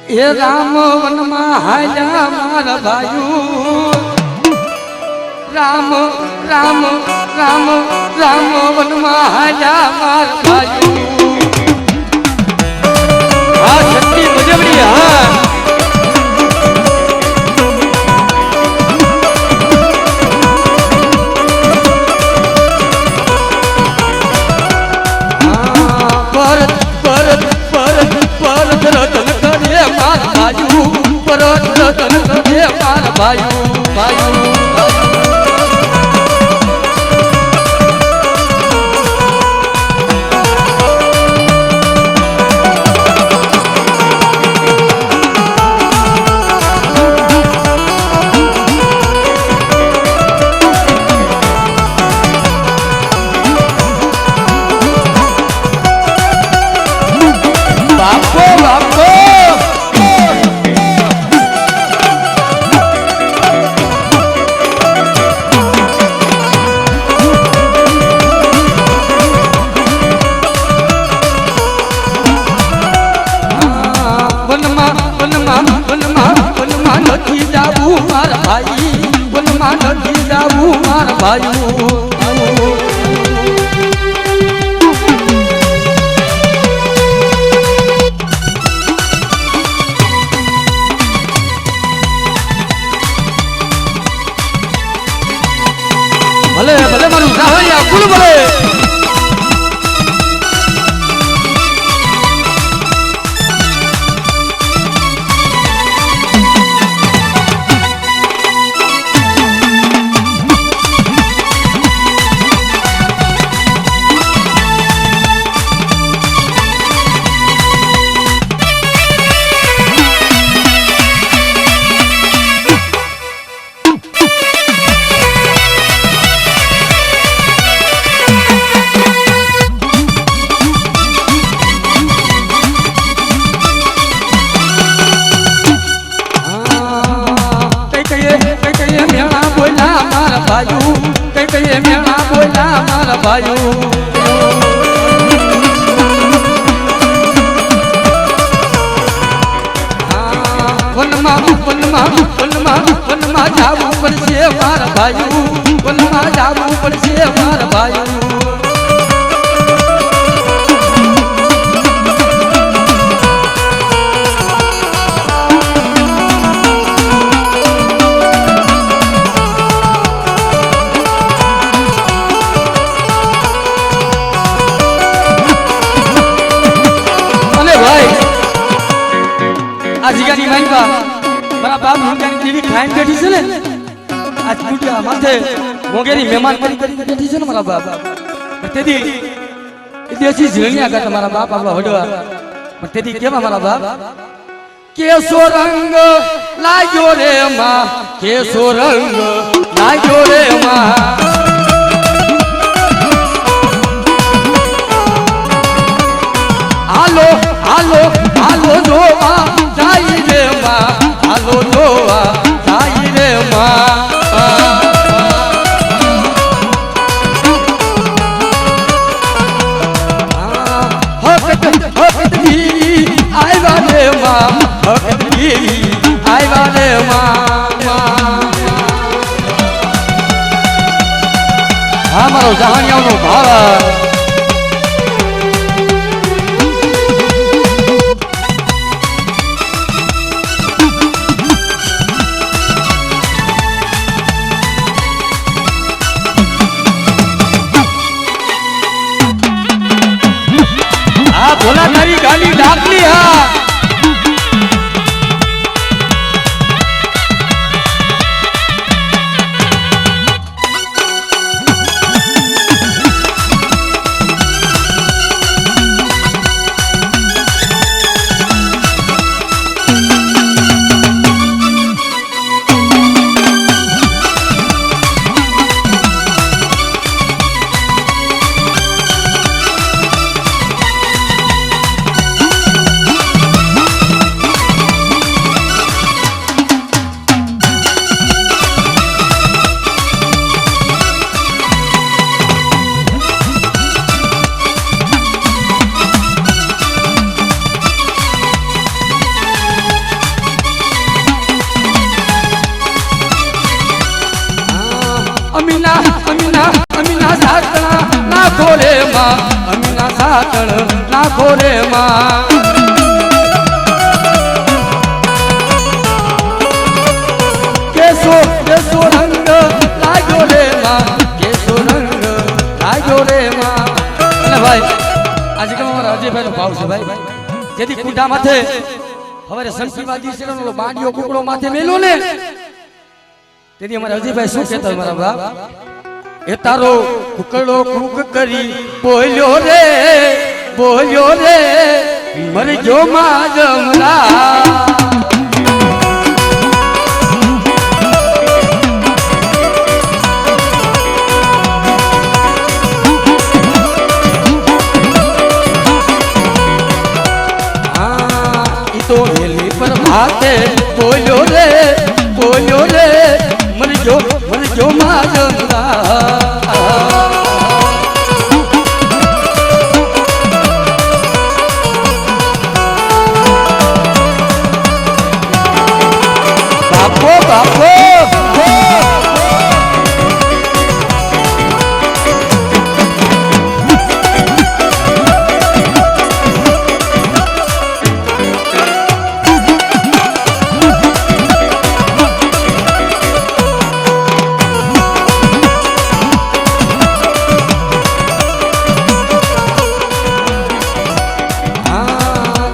એ રામ વનમાં હાલ્યા મારા ભાઈઓ રામ રામ રામ રામ વનમાં હાલ્યા મારા ભાઈઓ આ શક્તિ મુજબડી હા ભલે ભલે મારું સાહૈયા કુલ ભલે વનમાં જાવું પડશે મારા ભાઈઓ વનમાં જાવું પડશે મારા ભાઈઓ આ જગ્યાની માનવા મારા બાપ મુંગાની દેવી ખાઈને બેઠી છે ને આ ચૂંટ્યા માથે મોંઘેરી મહેમાન કરી બેઠી છે ને મારા બાપ તેથી દેશી ઝીણિયા કરતા મારા બાપ આપણા વડવા તેથી કેવા મારા બાપ કેસો રંગ લાગ્યો રે માં કેસો રંગ લાગ્યો રે માં હાલો હાલો હાલો જોવા જાય રે માં હાલો જોવા જાય રે માં હકત દેવી આવ્યા રે માં હકત દેવી આવ્યા રે માં હા મારો જહાનિયાનો ભારત ભોલા તારી ગાડી ડાકલી હા પાટણ નાખો રે માં કેસો કેસો રંગ લાગ્યો રે માં કેસો રંગ લાગ્યો રે માં અને ભાઈ આજે કે મારા અજયભાઈ નો ભાવ છે ભાઈ જેથી કુંડા માથે હવે સંસીવાદી છે નો બાંડિયો કુકડો માથે મેલો ને તેથી અમારા અજયભાઈ શું કહેતા મારા બાપ એ તારો કુકડો કુક કરી બોલ્યો રે મરજો માં જમરા તો હેલી પર ભાતે બોલ્યો રે મરજો માજંગા બાપો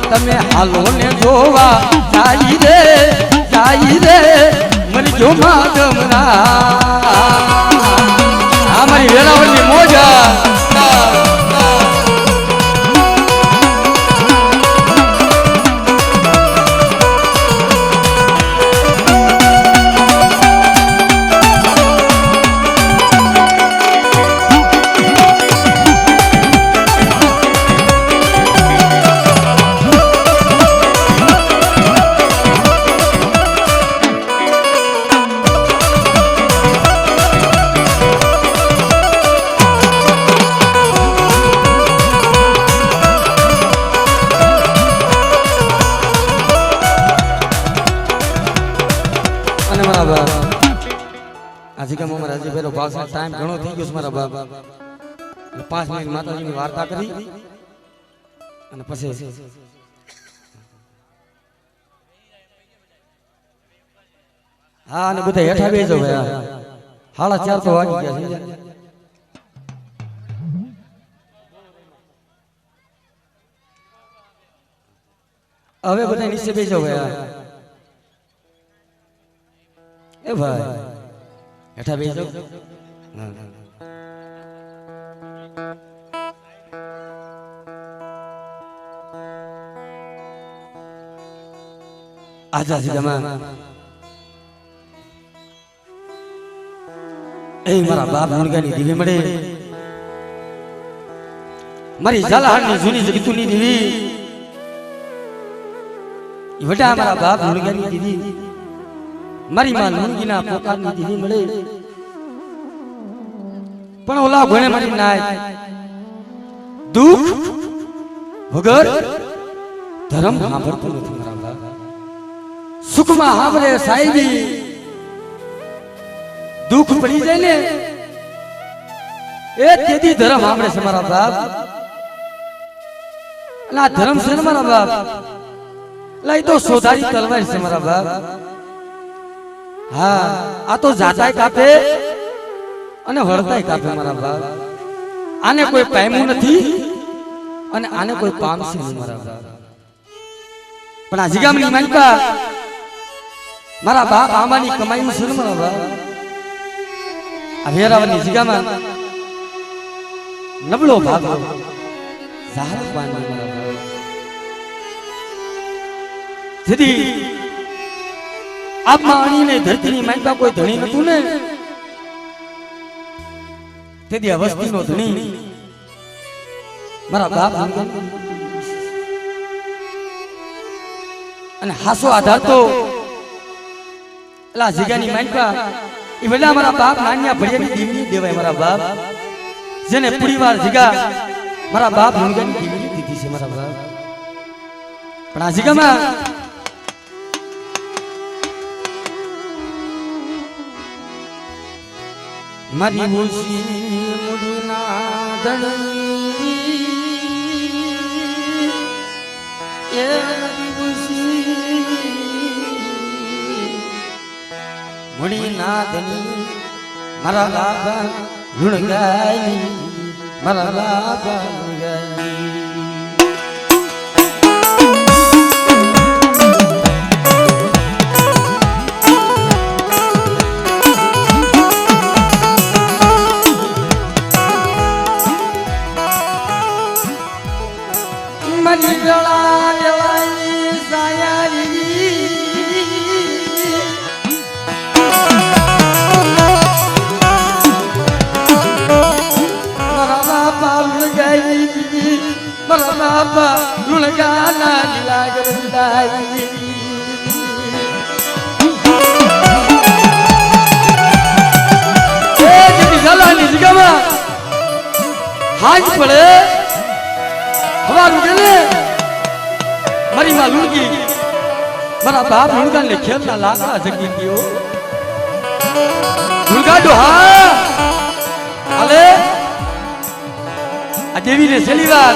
તમે હાલો ને જોવા જાય રે મરજો માં જમરા અમારી વેરાવળની મોજા આજે કે મારા રાજભાઈનો ભાષણ ટાઈમ ઘણો થઈ ગયો છે મારા બાપ 5 મિનિટ માતાજીની વાર્તા કરી અને પછી હા અને બધા હેઠા બેસજો ભાઈ 4:30 તો વાગી ગયા છે હવે બધા નીચે બેસજો ભાઈ એ ભાઈ હેઠા બેસજો આજા સીધામાં એ મારા બાપ મુનગાની દીવી મળે મારી ઝાલાહારની જૂની જગતુની દીવી વડા મારા બાપ મુનગાની દીવી મારી માં લુંગીના પોતાની દીવી મળે પણ ઓલા ઘણે મારી નાય દુઃખ વગર ધર્મ સાંભળતું નથી મારા બાપ સુખમાં સાંભળે સાહેબી દુઃખ પડી જાય ને એ તેથી ધર્મ સાંભળે છે મારા બાપ અને આ ધર્મ છે ને મારા બાપ લઈ તો સોધારી તલવાર છે મારા બાપ હા આ તો જાતાય કાપે અને વળતાય કાપે મારા બાપ આને કોઈ પામ્યું નથી અને આને કોઈ પામશે નહીં મારા બાપ પણ આ જીગામની માનકા મારા બાપ આમાંની કમાઈ છે ને મારા બાપ આ વેરાવળની જીગામાં નબળો ભાગ ઝાડ પાણી મારા બાપ જેથી આપ માણીને ધરતીની માનકા કોઈ ધણી નતું ને તેથી આ વસ્તીનો ધણી મારા બાપ અને હાસો આધાર તો એલા જીગાની માનકા એ બધા મારા બાપ નાન્યા ભડિયાની દીવની દેવાય મારા બાપ જેને પૂરીવાર જીગા મારા બાપ મુનગાની દીવની દીધી છે મારા બાપ પણ આ જીગામાં મારી મુસી મુડીના ધણી એ મણી નાદની મારા લાભા ગુણ ગાય મારા લાભા ગુણ ગાય મની ગળા દેવાની સાયારી મારા બાપા લુણ ગઈ મારા બાપા લુણ ગાના લાગર દાઈ એ જેની જલાની જગ્યામાં હાજ પડે हमारू गेले मरी मां लुणगी मरा बाप लुणगा ने खेलना लागा जगी दियो लुणगा जो हा अले आ देवी ने छेली વાર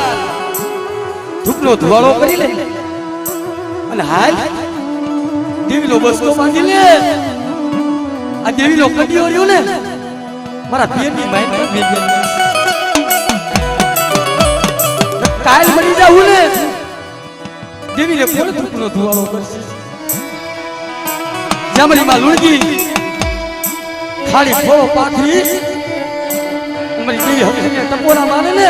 ધૂપનો ધુવાળો કરી લે અને હાલ દેવીનો બસકો બાંધી લે આ દેવીનો કડિયો રહ્યો ને મારા પિયરની માઈન પર મેલ કાલ મરી જાવું ને દેવીને કોણ ધૂપનો ધુવાળો કરશે જામલી માં લુણગી ખાલી ફોળો પાથરી મારી દેવી હકીને ટપોરા મારે ને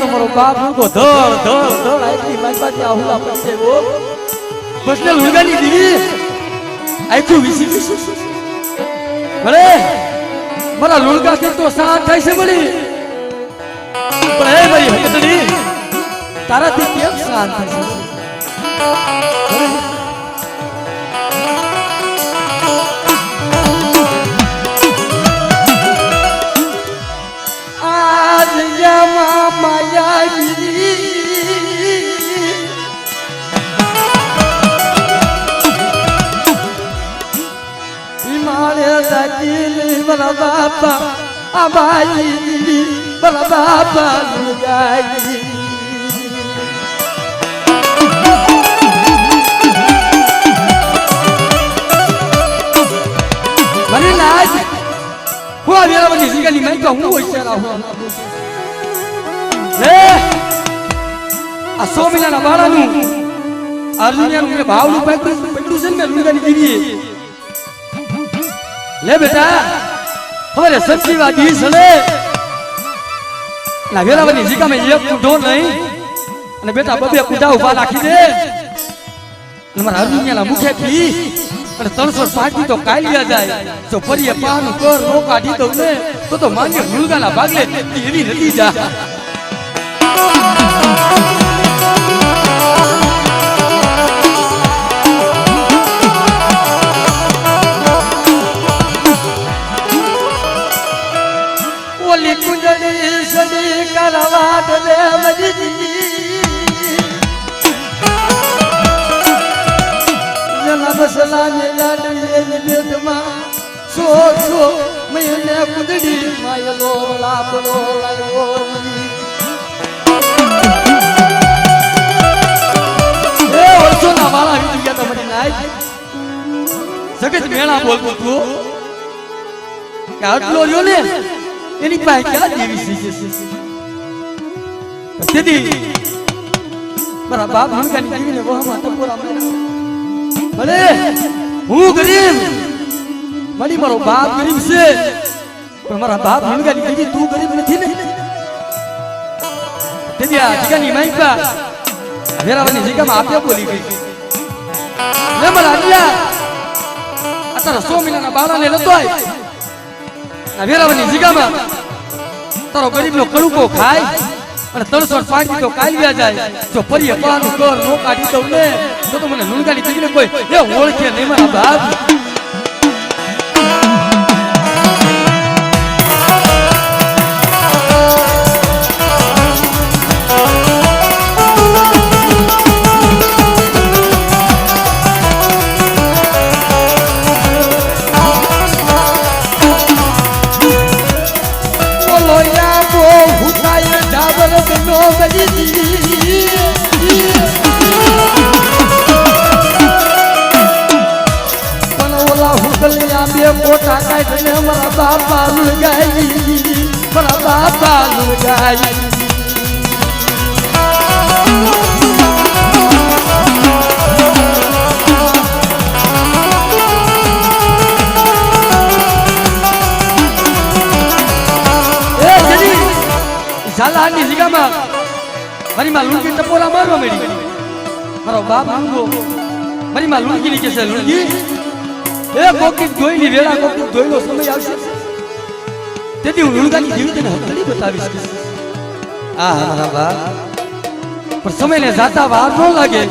તો મારો બાપ લુણગો ધડ ધડ ધડ આટલી મારી પાસે આહુલા પડશે ઓ બસને લુણગાની દેવી આખું વિસી વિસી ભલે મારા લુણગા થી તો સાથ થાય છે મળી પણ હે મારી હકતડી તારાથી કેમ શાંત થશે આજ યમા માયાવી હિમાલય દાખીલી મારા બાપા આબાઈ મારા બાપા લુગાઈ મારી લાજ હું આ વેરાવળની જગ્યાની માઈકા હું હોશિયાર હું લે આ 100 મહિનાના બાળાનું અર્જુનિયાનું મેં ભાવનું પકડ્યું છે ને મેં લુગાની દીધી લે બેટા હવે સચ્ચી દી સડે ના વેરાવળની જગ્યામાં એક કુંડો નહીં અને બેટા બબે કુંડા ઉભા રાખી દે અને મારા અર્જુનિયાના મુખેથી અને 305 તો કાલિયા જાય જો ફરીએ પાનું કર નો કાઢી દઉં ને તો માન્ય મુલગાના ભાગલે એવી નથી જા ઓલી કુંજળી સડી કરવા દે મજી બસલા ને લાડલી ને બેટમાં સો સો મયને કુંદડી માયલો લાપલો લાયો એ વર્ષો ના મારા વીતી ગયા તમારી નાઈ જગત મેળા બોલતો તું કે આટલો રહ્યો ને એની પાસે ક્યાં દેવી છે તેથી મારા બાપ હંકાની દેવીને વહમાં ટપોરા માર્યા ભલે હું ગરીબ મારી મારો બાપ ગરીબ છે પણ મારા બાપ હંગાની દેવી તું ગરીબ નથી ને તેથી આ જગ્યાની માઈકા વેરાવળની જગ્યામાં આપે બોલી ગઈ લે મારા આલિયા અત્યારે 100 મહિનાના બાળાને નતો આ વેરાવળની જગ્યામાં તારો ગરીબનો કડુકો ખાય અને 305 તો કાલિયા જાય જો ફરીએ પાનું કર નો કાઢી દઉં ને તો મને લુણગાની દીકરીને કોઈ એ ઓળખે નહીં મારા બાપ બોલો યા બો હુતાય ડાબર નો ગજી એ કોટા કાઢ ને મારા બાપા લુગાઈ મારા બાપા લુગાઈ ઝાલાની જગ્યામાં મારી માં લુંગી ટપોરા મારવા મળી મારો બાપ લુંગો મારી માં લુંગી ની કે છે લુંગી એ કોકી ધોઈની વેળા કોકી ધોઈનો સમય આવશે તેથી હું લુંગાની જીવિતને હકડી બતાવીશ આ મારા બાપ પણ સમયને જાતા વાર ન લાગે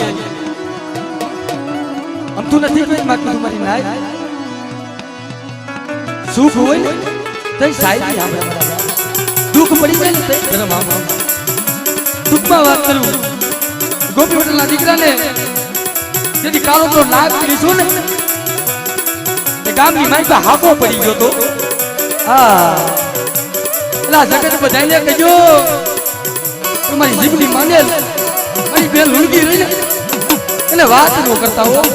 આમ તું નથી કોઈ માં કીધું મારી નાય સુખ હોય ને તઈ સાઈ આપણે દુઃખ પડી જાય ને તે ગરમ આમ દુઃખમાં વાત કરું ગોપી પટેલના દીકરાને જેથી કાળો તો નાગ કરીશું ને એ ગામની માઈપા હાકો પડી ગયો તો હા એલા જગત બધાઈને કહેજો તમારી જીભની માનેલ મારી બેન લુણગી રહી ને એને વાત ન કરતા હો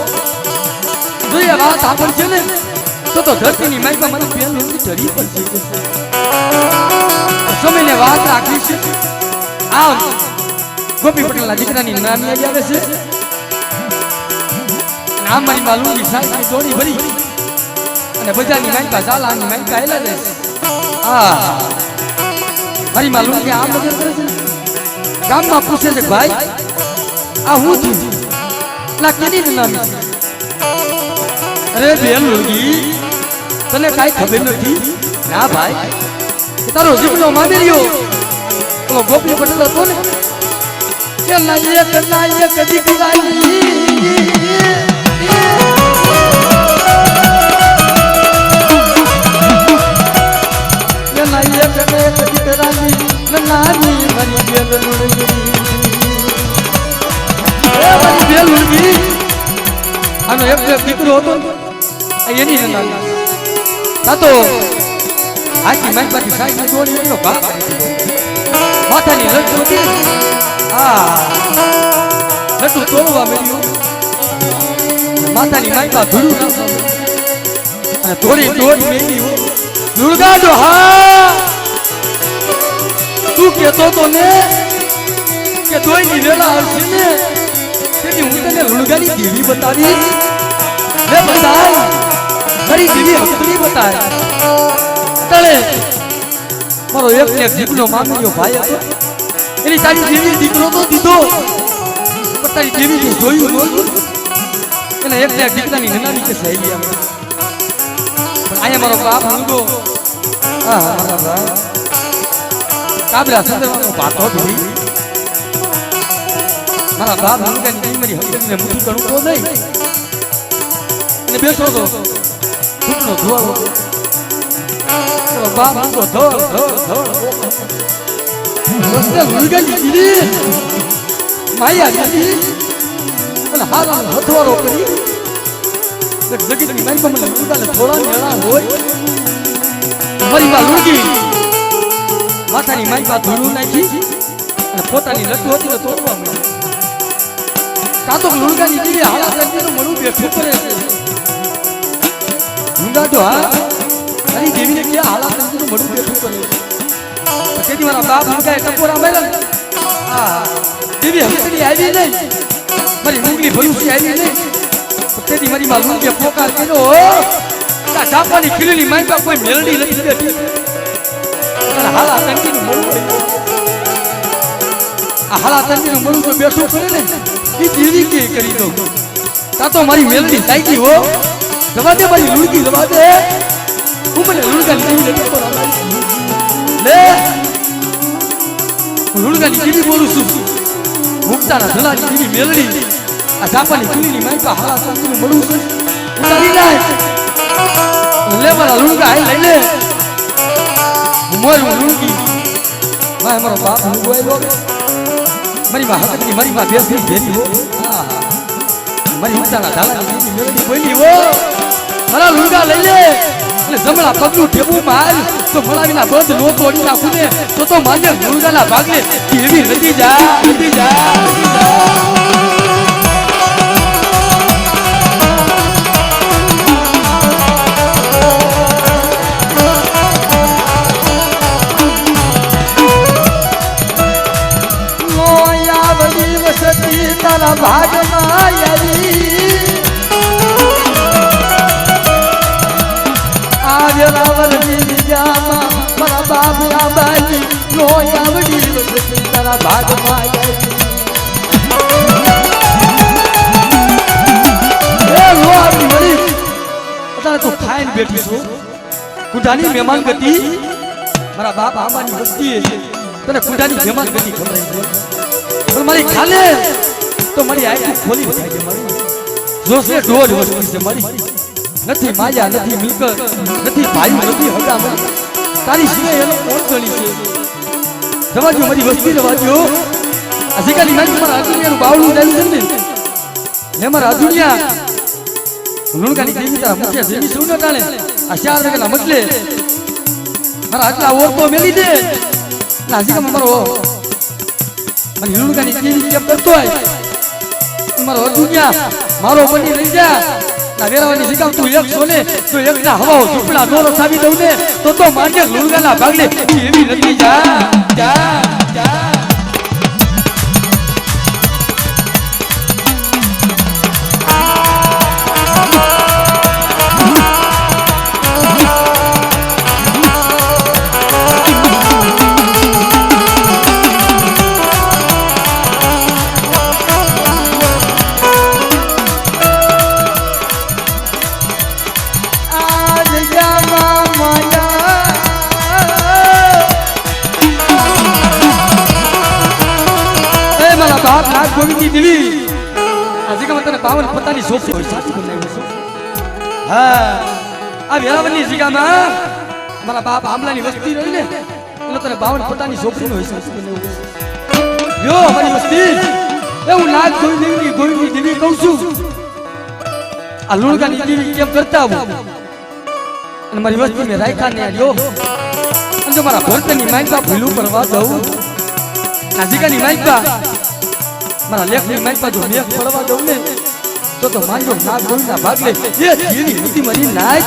જોઈએ વાત આપણ છે ને તો ધરતીની માઈપા મારી બેન લુણગી ચડી પડશે સમયને વાત રાખી છે આમ ગોપી પટેલના દીકરાની નાની આવી આવે છે આમ મારી માલુની સાઈડની દોડી ભરી અને બજારની માઈકા ઝાલાની માઈકા હેલા દે આ મારી માલુન કે આમ નજર કરે છે ગામમાં પૂછે છે ભાઈ આ હું છું ના કેની નામ છે અરે બેન લુંગી તને કાઈ ખબર નથી ના ભાઈ તારો જીવનો મામેરિયો ઓલો ગોપી પટેલ હતો ને કે નાયક દીકરાની કે નાયક દીકરાની નાની મારી બેલ લુણગી એ મારી બેલ લુણગી આનો એક દીકરો હતો એની નાની તાતો આખી મારી પાછી સાઈડ ની દોડી એનો ભાગ માથાની લટ હતી આ લટુ તોડવા મળ્યું માથાની માઈપા ધૂળું નાખવા અને થોડી દોડ મેલી દુર્ગા જો હા તું કેતો તો ને કે દોઈની વેળા આવશે ને તેથી હું તને લુણગાની દેવી બતાવી લે બતાય ખરી દેવી હકડી બતાય તળે મારો એક જીભનો મામલ્યો ભાઈ હતો એની તારી દેવી દીકરો તો દીધો પણ તારી દેવી જોયું નહોતું એને એક દીકરાની નનાવી કે સહેલી આવે પણ અહીંયા મારો બાપ ઊંઘો હા મારા બાપ કાબરા સંદર્ભનો પાતો ધોઈ મારા બાપ ઊંઘાની મારી હકીકતને મૂકી કણું તો નહીં અને બેસો તો ઘૂંટનો ધોવાળો બાપ ઊંઘો ધોળ રસ્તે લુણગાની દીધી માયા દીધી અને હારાનો હથવારો કરી જગતની મારી મને લુણગાને થોડા નેળા હોય મારી માં લુણગી માથાની મારી પાસે ધૂળું નાખી અને પોતાની લટુ હતી ને તોડવા માંડી કાતો લુણગાની દીધી હાલા કરતીનું મળું બેઠું કરે છે લુણગા તો હા તારી દેવીને ક્યાં હાલા કરતીનું મળું બેઠું કરે છે તેથી મારા બાપ લુણગાએ ટપોરા માર્યા ને હા દેવી હંસડી આવી નહીં મારી લુંગલી ભલુસી આવી નહીં તેથી મારી માં લુંગીએ પોકાર કર્યો આ ઝાપાની ખીલીની માઈપા કોઈ મેલડી નથી બેઠી અને હાલા તંગીનું મળું આ હાલા તંગીનું મળું તો બેઠું કરે ને એ દેવી કે કરી દઉં તા તો મારી મેલડી થાય ગઈ હો જવા દે મારી લુંગી જવા દે હું મને લુણગાની દેવીને ટપોરા મારી લે હું લુણગાની દેવી બોલું છું મુક્તાના ધલાની દેવી મેલડી આ ઝાપાની ખીલીની માઈપા હાલા તંગીનું મળું છે ઉતારી જાય લે મારા લુણગા લઈ લે મોર લુણગી માય મારો બાપ લુંગો આવ્યો મારી માં હકની મારી માં બેસી ભેરી હો મારી ઉતાના ધાલાની મેલડી બોલી હો મારા લુણગા લઈ લે અને જમણા પગલું ઠેબું માર તો મળાવીના બંધ નો તોડી નાખું ને તો માન્ય લુણગાના ભાગને કેવી નથી જા નો આવડી વસ્તી તારા ભાગમાં એ લો આવી વળી અત્યારે તું ખાઈને બેઠી છું કુંડાની મહેમાન ગતિ મારા બાપ આંબાની વસ્તી તને કુંડાની મહેમાન ગતિ ખબર છે પણ મારી ખાલે તો મારી આંખી ખોલી બતાવી દે મારી જોશે દોઢ વસ્તી છે મારી નથી માયા નથી મિલકત નથી ભાઈ નથી હગા મારી તારી સિવાય એનો કોણ ગણી છે જવાજો મારી વસ્તી જવાજો આજકાલી નાની મારા આદુનિયાનું બાવળું ડાલ્યું છે ને મારા આદુનિયા લુણકાની દેવી તારા મુખ્ય દેવી શું ન ટાણે આ 4 વાગ્યાના મતલે મારા આટલા ઓરતો મેલી દે આજકા મારો મને લુણકાની દેવી કેમ કરતો હોય મારો આદુનિયા મારો બની રહી જા ના વેરાવાની શીખાવ તું એક સોને તો એક ના હવાઓ ઝૂપડા નો રસાવી દઉં ને તો માન્ય લુણગાના ભાગલે એવી નથી જા જા જા ગોવિંદની દેવી આજે કે તને 52 પતાની સોફી હોય સાચી બનાવી છે હા આ વેરાવળની જગ્યામાં મારા બાપ આમલાની વસ્તી રહી ને એટલે તને 52 પતાની સોફી હોય સાચી બનાવી છે યો અમારી વસ્તી એ હું નાગ ગોવિંદની દેવી કહું છું આ લુણગાની દેવી કેમ કરતા હું અને મારી વસ્તી મે રાયખા ને આલ્યો અને જો મારા ભરતની માઈકા ભૂલું કરવા દઉં નાજીકાની માઈકા મારા લેખની માઈપા જો મેઘ પડવા દઉં ને તો માનજો નાગ ગોવિંદના ભાગલે એ જેવી હતી મારી નાય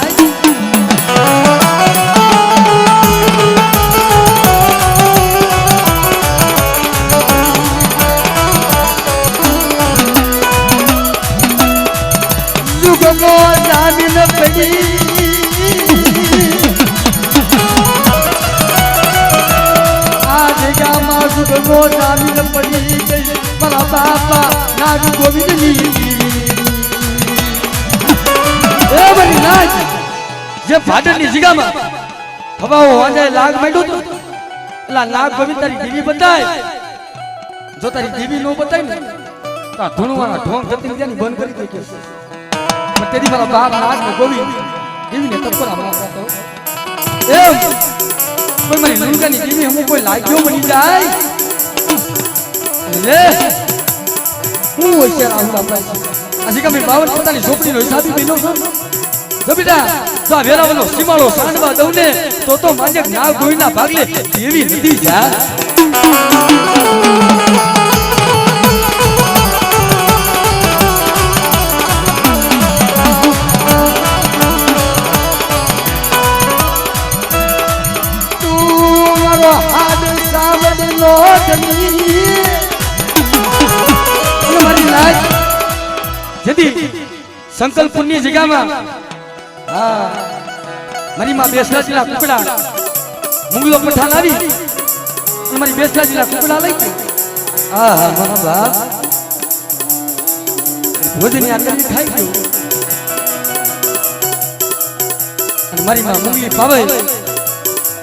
જુગમો જામીન પડી આ જગ્યામાં જુગમો જામીન પડી ગઈ મારા બાપા નાગ ગોવિંદની એ બની નાગ જે ભાડરની જગ્યામાં હવાઓ વાંજાય લાગ માંડ્યો તો એલા નાગ ગોવિંદ તારી દેવી બતાય જો તારી દેવી નો બતાય ને તો ધૂણવાના ઢોંગ જતી ત્યાંની બંધ કરી દે કે પણ તેરી મારા બાપ નાગ ને ગોવિંદ દેવીને તપરા મારતા તો એમ કોઈ મારી લુણકાની દેવી હમું કોઈ લાગ્યો બની જાય લે હું હોશિયાર આવું આપણા આજે કે મેં 52 પતાની ઝોપડીનો હિસાબી બન્યો છું જો બેટા જો વેરાવળનો સીમાળો સાંડવા દઉં ને તો માજક નાગ ગોવિંદના ભાગલે એવી નદી જા તું મારો હાથ સાવડનો ધની જદી સંકલ્પની જગ્યામાં હા મારી માં બેસલાજીના કુકડા મુંગલો પઠાણ આવી અને મારી બેસલાજીના કુકડા લઈ ગઈ હા હા મારા બાપ ભોજની આંગળી ખાઈ ગયો અને મારી માં મુંગલી પાવે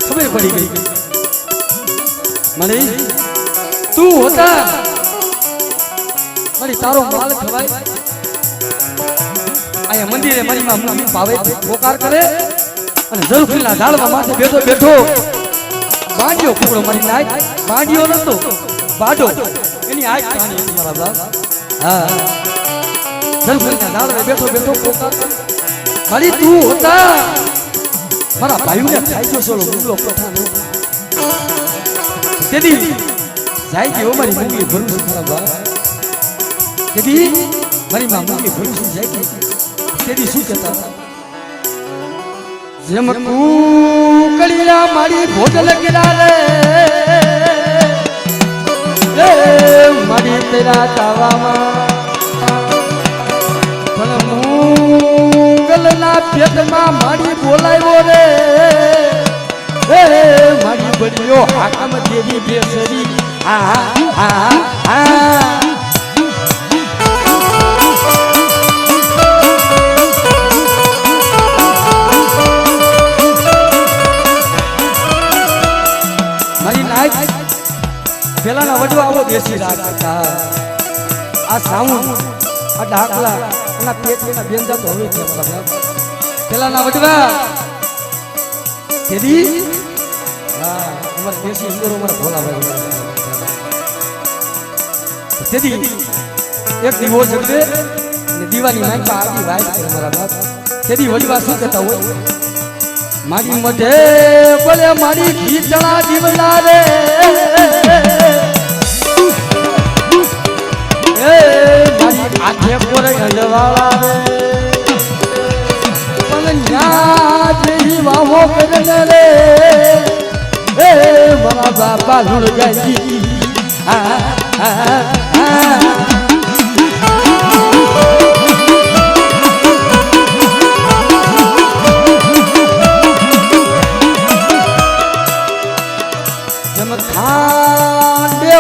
ખબર પડી ગઈ મને તું હોતા મારી તારો માલ ખવાય આયા મંદિરે મારી માં મુંગલી પાવે પોકાર કરે અને ઝરૂખના ઝાડવા માથે બેઠો બેઠો બાંડ્યો કુકડો મારી નાય બાંડ્યો નતો બાડો એની આંખ કાણી હતી મારા બાપ હા ઝરૂખના ઝાડવે બેઠો બેઠો પોકાર મારી તું હોતા મારા ભાઈઓને ખાઈ ગયો સોલો મુંગલો પઠાણ તેદી જાય કે ઓ મારી મુંગલી ભરું છું મારા બાપ તેદી મારી માં મુંગલી ભરું છું જાય કે તેદી શું કહેતા જેમ કુકડિયા મારી ભોજલ કિનારે એ મારી તેરા તાવામાં મુગલના પેટમાં મારી બોલાવ્યો રે એ મારી પડ્યો હાકમ દેવી બેસરી મારી નાચ પેલાના વડવા આવો બેસી રાખતા આ સાઉન્ડ આ ડાકલા એના પેટના બેંજા તો હવે છે પેલાના વડવા તેદી હા અમાર દેશી હિંદુઓ અમાર ભોલાભાઈ તેદી એક દીવો જગવે અને દીવાની નાખવા આવી વાત કરે મારા બાપ તેદી વડવા શું કહેતા હોય મારી મધે બોલે મારી ખીચડા દીવલા રે એ મારી આંખે પોરે ગંડવાળા રે પણ ન્યા જેવી વાહો કરને રે એ મારા બાપા લુણ ગઈ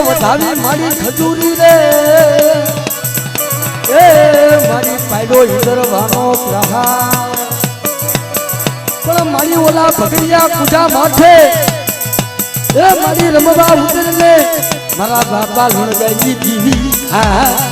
વધાવી મારી ખજૂરી રે એ મારી પાયડો ઈદરવાનો પ્રહાર પણ મારી ઓલા ભગડિયા પૂજા માથે એ મારી રમવા ઉતરને મારા બાપા લુણ ગઈ દીવી